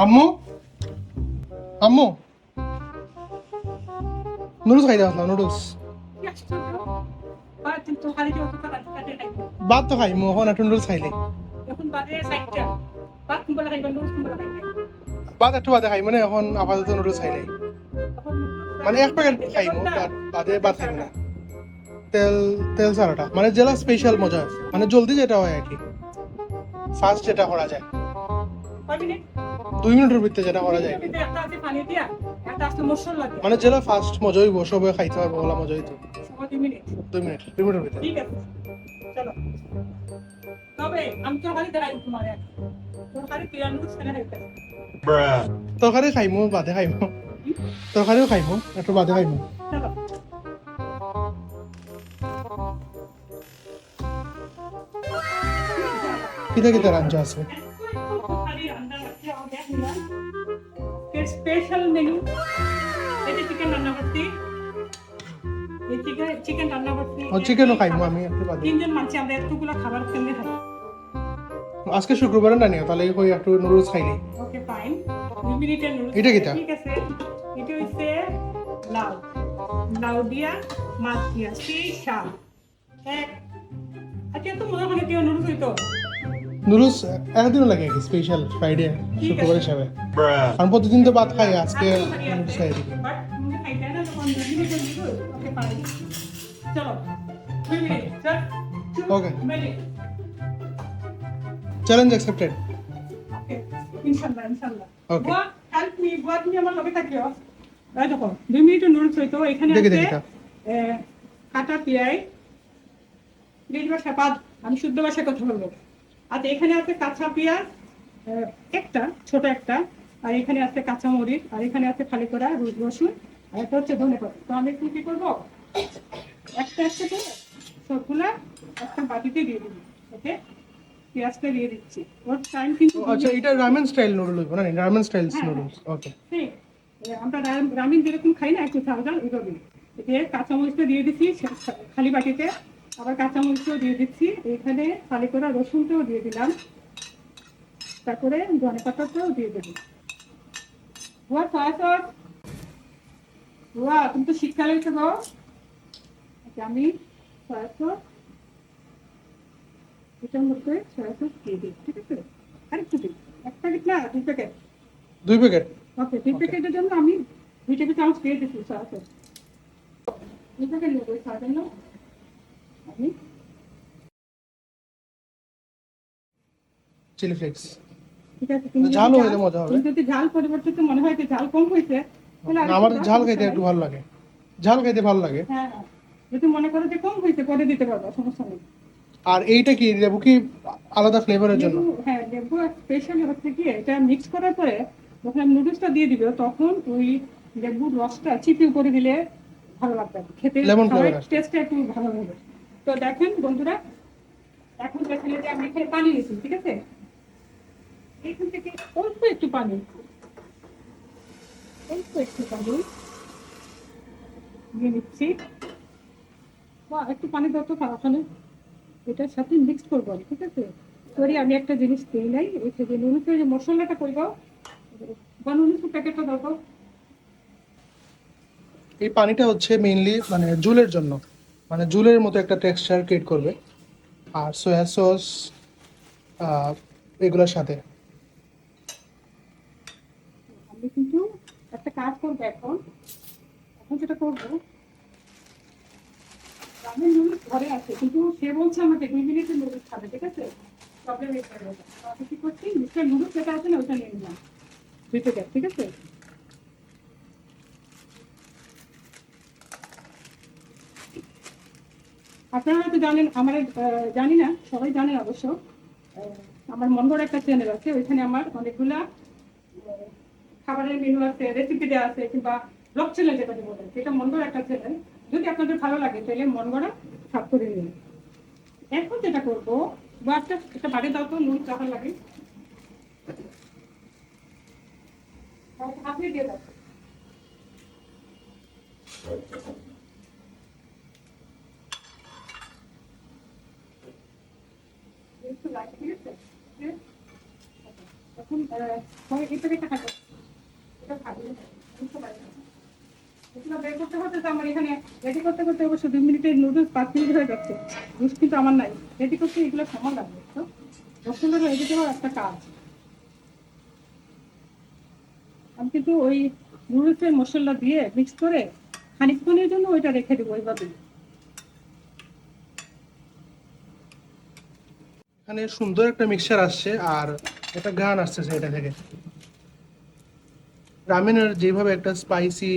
আম্মু আম্মু নুডলস খাই দাও না নুডলস ভাত তো খাই মো এখন একটু নুডলস খাইলে ভাত একটু বাদে খাই মানে এখন আপাতত নুডলস খাইলে মানে এক প্যাকেট খাই মো বাদে ভাত খাই না তেল তেল ছাড়াটা মানে জেলা স্পেশাল মজা আছে মানে জলদি যেটা হয় আর কি ফাস্ট যেটা করা যায় 2 মিনিটের ভিতরে যেটা করা যায় মানে যেটা ফাস্ট মজা হইব সবাই খাইতে পারবো ওলা মজা হইতো 2 মিনিটের ভিতরে ঠিক আছে চলো তবে আমি তো খালি দেখাই তোমার তরকারি পিরানু সেনে খাইতে তরকারি খাইমু বাদে খাইমু তরকারিও খাইমু একটু বাদে খাইমু চলো কিটা কিটা রাঞ্জা আছে স্পেশাল মেনু এটা চিকেন রান্না করছি এই চিকেন রান্না করছি ও চিকেনও খাইমু আমি একটু বাদে তিনজন মানুষ আমরা এতগুলো খাবার খেলে খাবো আজকে শুক্রবার না নিও তাহলে কই একটু নুডলস খাইলি ওকে ফাইন 2 মিনিটের নুডলস এটা কিটা ঠিক আছে এটা হইছে লাউ লাউ দিয়া মাছ দিয়া শিশা এক আচ্ছা তো মজা করে দিও নুডলস হইতো নুডলস একদিনও লাগে কি স্পেশাল ফ্রাইডে শুক্রবার হিসাবে কারণ প্রতিদিন তো ভাত খাই আজকে নুডলস খাই দিই বাট তুমি খাইতে না তখন 2 মিনিটের নুডলস ওকে ফাইন চলো 2 minute sir okay minute challenge accepted okay ইনশাআল্লাহ Okay. বুয়া হেল্প মি বুয়া তুমি আমার লগে থাকিও এই দেখো 2 মিনিটের নুডলস হইতো এখানে দেখে আছে দেখি তা। কাটা পেঁয়াজ গ্রিন ভাষা পাদ আমি শুদ্ধ ভাষায় কথা বলবো আচ্ছা এখানে আছে কাঁচা পেঁয়াজ একটা ছোট একটা আর এখানে আছে কাঁচা মরিচ আর এখানে আছে খালি করা রসুন আর এটা হচ্ছে ধনেপাতা তো আমি কি করবো একটা একটা করে সবগুলা একটা বাটিতে দিয়ে দিবি ওকে পেঁয়াজটা দিয়ে দিচ্ছি ওর টাইম কিন্তু আচ্ছা এটা রামেন স্টাইল নুডল হইব না রামেন স্টাইল নুডলস ওকে ঠিক আমরা রামিন যেরকম খাই না একটু ঝাল ঝাল ওইভাবে এতে কাঁচামরিচটা দিয়ে দিচ্ছি খালি বাটিতে আবার কাঁচামরিচও দিয়ে দিচ্ছি এখানে খালি করা রসুনটাও দিয়ে দিলাম তারপরে ধনেপাতাটাও দিয়ে দেবো ওয়া সয়া সস ওয়া তুমি তো শীতকালে এসে গো আমি সয়া সস এটার মধ্যে সয়া সস দিয়ে দিই ঠিক আছে আরেকটু দিই 1 প্যাকেট না 2 প্যাকেট 2 প্যাকেট ওকে 2 প্যাকেটের জন্য আমি 2 টেবিল চামচ দিয়ে দিচ্ছি সয়া সস 2 প্যাকেট নেবো সাজানো আমি চিলি ফ্লেক্স ঠিক আছে তুমি ঝাল হইলে মজা হবে যদি ঝাল পরিবর্তিত মনে হয় যে ঝাল কম হয়েছে তাহলে আমার ঝাল খাইতে একটু ভালো লাগে ঝাল খাইতে ভালো লাগে হ্যাঁ যদি মনে করো যে কম হয়েছে পরে দিতে পারবো সমস্যা নেই আর এইটা কি লেবু কি আলাদা ফ্লেভারের জন্য হ্যাঁ লেবু স্পেশালি হচ্ছে কি এটা মিক্স করার পরে যখন নুডলসটা দিয়ে দিবে তখন ওই লেবুর রসটা চিপি করে দিলে ভালো লাগবে খেতে লেমন ফ্লেভার টেস্টটা একটু ভালো হবে তো দেখেন বন্ধুরা এখন দেখেন যে আমি এখানে পানি নিয়েছি ঠিক আছে এখান থেকে অল্প একটু পানি দিয়ে নিচ্ছি একটু পানি দাও তো ওখানে এটার সাথে মিক্স করবো ঠিক আছে সরি আমি একটা জিনিস দিই নাই ওই যে নুডলসের যে মশলাটা করবো বা নুডলসের প্যাকেটটা দাও এই পানিটা হচ্ছে মেইনলি মানে জুলের জন্য মানে জুলের মতো একটা টেক্সচার ক্রিয়েট করবে আর সয়া সস এগুলোর সাথে আমি কিন্তু একটা কাজ করবো এখন যেটা করবো রামেন নুডলস ঘরে আছে কিন্তু সে বলছে আমাকে 2 মিনিটের নুডলস খাবে ঠিক আছে প্রবলেম এই আমি কি করছি মিস্টার নুডলস যেটা আছে না ওটা নিয়ে নিলাম 2 প্যাকেট ঠিক আছে আপনারা হয়তো জানেন আমার জানি না সবাই জানেন অবশ্য আমার মঙ্গোরা একটা চ্যানেল আছে ওইখানে আমার অনেকগুলা খাবারের মেনু আছে রেসিপি দেওয়া আছে কিংবা ব্লগ চ্যানেল যেটা বলেন সেটা মঙ্গোরা একটা চ্যানেল যদি আপনাদের ভালো লাগে তাহলে মঙ্গোরা সাব করে নিন এখন যেটা করবো বা একটা বাড়ি দাও তো নুন যখন লাগে আপনি দিয়ে দাও এখন এটা রেখে থাকো, এটা খাবো বুঝতে পারি না। এগুলো বের করতে হতে তো আমার এখানে রেডি করতে করতে অবশ্য 2 মিনিটের নুডলস 5 মিনিট হয়ে যাচ্ছে। বুঝ কিন্তু আমার নাই, রেডি করতে এগুলো সময় লাগবে। তো রসুনটা রেডি করার একটা কাজ। আমি কিন্তু ওই নুডলসের মশলা দিয়ে মিক্স করে খানিকক্ষণের জন্য ওইটা রেখে দেবো ওইভাবে। এখানে সুন্দর একটা মিক্সচার আসছে আর একটা গান আসতেছে এটা থেকে। রামেনের যেভাবে একটা স্পাইসি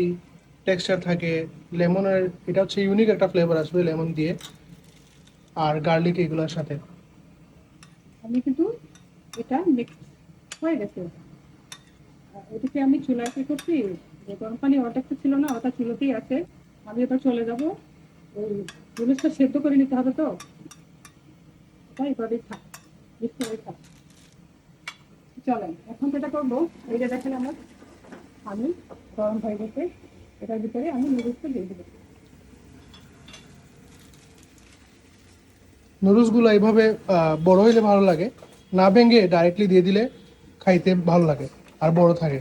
টেক্সচার থাকে, লেমনের এটা হচ্ছে ইউনিক একটা ফ্লেভার আসবে লেমন দিয়ে আর গার্লিক এগুলোর সাথে। আমি কিন্তু এটা মিক্স হয়ে গেছে। ওদিকে আমি চুলায় কি করছি, যে গরম পানি ওটা ছিল না, ওটা চুলোতেই আছে। আমি এবার চলে যাব, ওই নুডলসটা সেদ্ধ করে নিতে হবে। তো এটা এভাবেই থাক, মিক্স করে থাক। চলেন এখন যেটা করবো, এই যে দেখেন আমার পানি গরম হয়ে গেছে, এটার ভিতরে আমি নুডলসটা দিয়ে দেবো। নুডলস গুলো এইভাবে বড় হইলে ভালো লাগে, না ভেঙে ডাইরেক্টলি দিয়ে দিলে খাইতে ভালো লাগে আর বড় থাকে।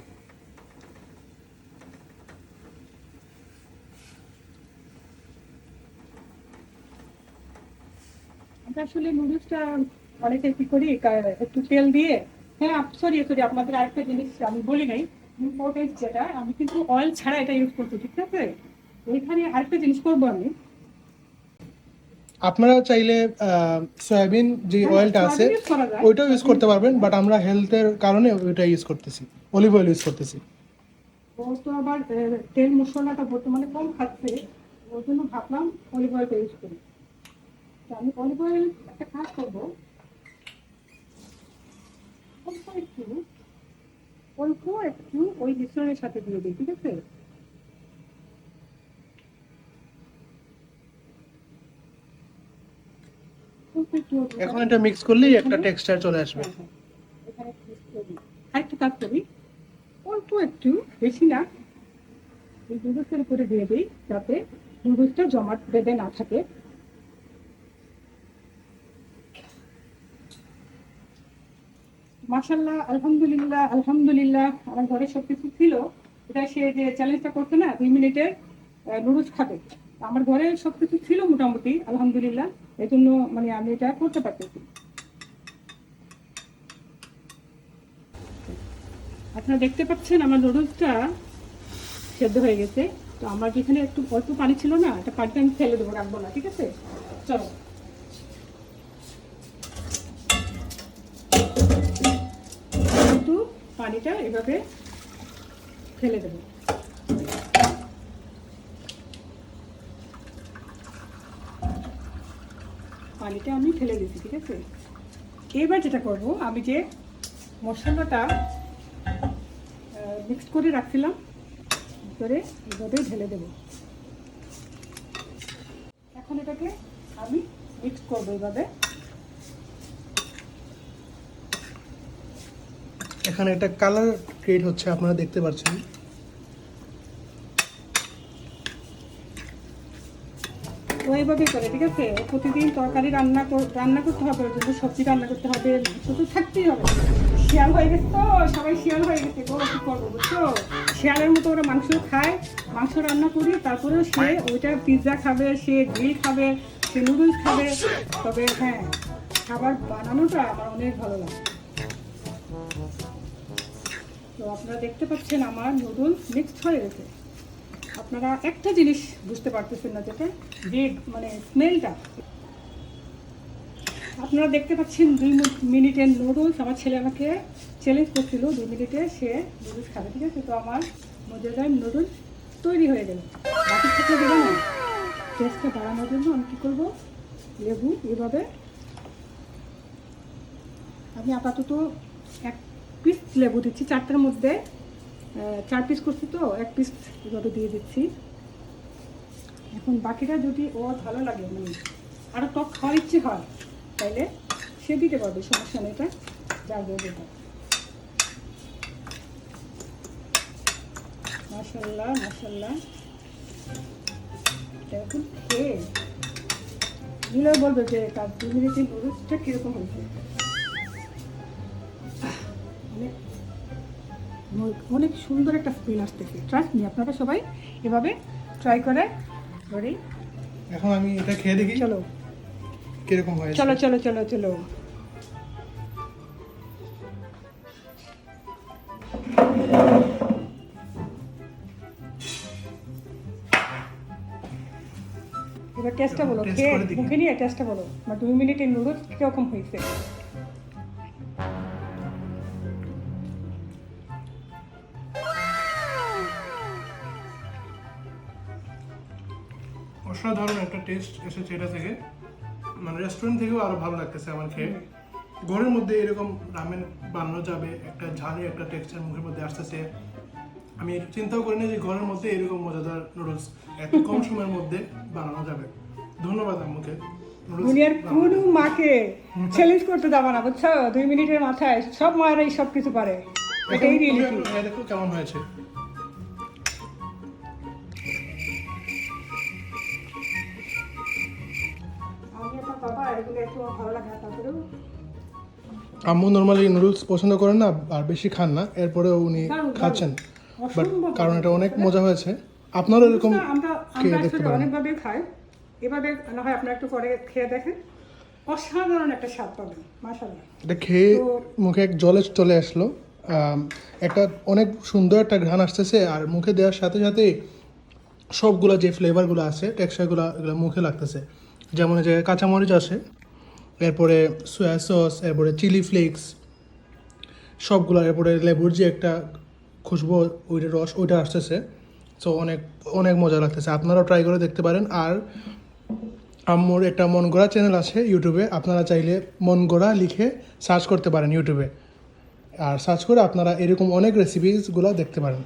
আমরা আসলে নুডলসটা অনেকে কি করি, একটু তেল দিয়ে, হ্যাঁ সরি সরি আপনাদের আরেকটা জিনিস আমি বলি নাই, ইম্পর্টেন্ট যেটা, আমি কিন্তু অয়েল ছাড়া এটা ইউজ করছি, ঠিক আছে? এইখানে আরেকটা জিনিস করবো আমি। আপনারা চাইলে সয়াবিন যে হ্যাঁ, অয়েলটা আছে সয়াবিন use করা যায়। ওইটাও ইউজ করতে পারবেন, বাট আমরা হেলথের কারণে ওইটা ইউজ করতেছি, অলিভ অয়েল ইউজ করতেছি। ও তো আবার তেল মশলাটা বর্তমানে কম খাচ্ছে, ওর জন্য ভাবলাম অলিভ অয়েলটা ইউজ করি। তো আমি অলিভ অয়েল একটা কাজ করবো, অল্প একটু অল্প একটু ওই মিশ্রণের সাথে দিয়ে দিই, ঠিক আছে? এখন এটা মিক্স করলেই একটা টেক্সচার চলে আসবে। এখানে mix করে দিই। আরেকটু কাজ করি, অল্প একটু, বেশি না, এই নুডলসের উপরে দিয়ে দিই যাতে নুডলসটা জমাট বেঁধে না থাকে। মাশাআল্লাহ, আলহামদুলিল্লাহ আলহামদুলিল্লাহ, আমার ঘরে সবকিছু ছিল। এটা সে যে চ্যালেঞ্জটা করছে না 2 মিনিটের নুডলস খাবে, আমার ঘরে সবকিছু ছিল মোটামুটি আলহামদুলিল্লাহ, এই জন্য মানে আমি এটা করতে পারতেছি। আপনারা দেখতে পাচ্ছেন আমার নুডলসটা সেদ্ধ হয়ে গেছে। তো আমার যেখানে একটু অল্প পানি ছিল না, এটা পানিটা আমি ফেলে দেবো, রাখবো না, ঠিক আছে? চলো, কিন্তু পানিটা এভাবে ফেলে দেবো। পানিটা আমি ফেলে দিচ্ছি, ঠিক আছে? এবার যেটা করব, আমি যে মশলাটা মিক্স করে রাখছিলাম ভিতরে এভাবে ঢেলে দেব। এখন এটাকে আমি মিক্স করবো এভাবে। এখানে একটা কালার ক্রিয়েট হচ্ছে, আপনারা দেখতে পাচ্ছেন। ও এইভাবেই করে, ঠিক আছে? প্রতিদিন তরকারি রান্না করতে হবে, ওর জন্য সবজি রান্না করতে হবে, শুধু থাকতেই হবে। শিয়াল হয়ে গেছে তো, সবাই শিয়াল হয়ে গেছে গো, কি করবো বুঝছো? শিয়ালের মতো ওরা মাংস খায়, মাংস রান্না করি, তারপরেও সে ওইটা পিৎজা খাবে, সে গ্রিল খাবে, সে নুডলস খাবে। তবে হ্যাঁ, খাবার বানানোটা আমার অনেক ভালো লাগে। তো আপনারা দেখতে পাচ্ছেন আমার নুডলস মিক্সড হয়ে গেছে। আপনারা একটা জিনিস বুঝতে পারতেছেন না, যেটা যে মানে স্মেলটা। আপনারা দেখতে পাচ্ছেন 2 মিনিটের নুডলস। আমার ছেলে আমাকে চ্যালেঞ্জ করছিল 2 মিনিটে সে নুডলস খাবে, ঠিক আছে? তো আমার মজাদার নুডলস তৈরি হয়ে গেল। বাকি থাকলে দেবো না, টেস্টটা বাড়ানোর জন্য আমি কী করবো, লেবু এভাবে আমি আপাতত 1 পিস লেবু দিচ্ছি, 4টার মধ্যে 4 পিস করছি তো 1 পিস এভাবে দিয়ে দিচ্ছি। এখন বাকিটা যদি ও ভালো লাগে, মানে আরও টক খাওয়ার ইচ্ছে হয়, তাইলে সে দিতে পারবে, সমস্যা নেই। এটা যা দেবে। মাশাআল্লাহ মাশাআল্লাহ, এখন খেয়ে নিলে বলবে যে তার 2 মিনিটের নুডলসটা কীরকম হয়েছে। মানে অনেক সুন্দর একটা স্মেল আসতেছে। ট্রাস্ট মি, আপনারা সবাই এভাবে ট্রাই করে করি। এখন আমি এটা খেয়ে দেখি চলো কিরকম হয়েছে। চলো চলো চলো চলো। এবার টেস্টটা বলো, Taste খেয়ে করে দেখি। মুখে নিয়ে টেস্টটা বলো, বা 2 মিনিটের নুডলস কিরকম হয়েছে। অসাধারণ একটা টেস্ট এসেছে এটা থেকে, মানে রেস্টুরেন্ট থেকেও আরো ভালো লাগতেছে আমার খেয়ে। ঘরের মধ্যে এরকম রামেন বানানো যাবে, একটা ঝালের একটা টেক্সচার মুখের মধ্যে আসতেছে। আমি চিন্তাও করিনি যে ঘরের মধ্যে এরকম মজাদার নুডলস এত কম সময়ের মধ্যে বানানো যাবে। ধন্যবাদ আম্মুকে। noodles দুনিয়ার বানানোর কোনো জন্য। মাকে চ্যালেঞ্জ করতে দেবো না, বুঝছো? 2 মিনিটের মাথায় সব মায়েরাই সব কিছু পারে, এখন এটাই তুমি রিয়েলিটি। দেখো কেমন হয়েছে। আমি আমার বাবা এগুলো একটু ভালো লাগে না, তারপরেও আম্মু নর্মালি নুডলস পছন্দ করেন না আর বেশি খান না, এরপরেও উনি দারুণ, খাচ্ছেন। বাট অসম্ভব কারণ এটা ভালো অনেক লাগছে। মজা হয়েছে, আপনারও এরকম আমরা আমরা খেয়ে দেখতে আসলে পারেন। অনেকভাবে খাই, এভাবে না হয় আপনারা একটু করে খেয়ে দেখেন, অসাধারণ একটা স্বাদ পাবেন মাশাআল্লাহ। এটা খেয়ে তো- মুখে এক জলে চলে আসলো। একটা অনেক সুন্দর একটা ঘ্রাণ আসতেছে, আর মুখে দেওয়ার সাথে সাথে সবগুলা যে ফ্লেভারগুলো আছে টেক্সচারগুলো এগুলো মুখে লাগতেছে। যেমন এই যে কাঁচামরিচ আছে, এরপরে সয়া সস, এরপরে চিলি ফ্লেক্স সবগুলো, এরপরে লেবুর যে একটা খুশবু, ওইটা রস ওইটা আসতেছে। সো অনেক অনেক মজা লাগতেছে, আপনারাও ট্রাই করে দেখতে পারেন। আর আম্মুর একটা মনগড়া চ্যানেল আছে ইউটিউবে, আপনারা চাইলে মনগড়া লিখে সার্চ করতে পারেন ইউটিউবে, আর সার্চ করে আপনারা এরকম অনেক রেসিপিসগুলো দেখতে পারেন।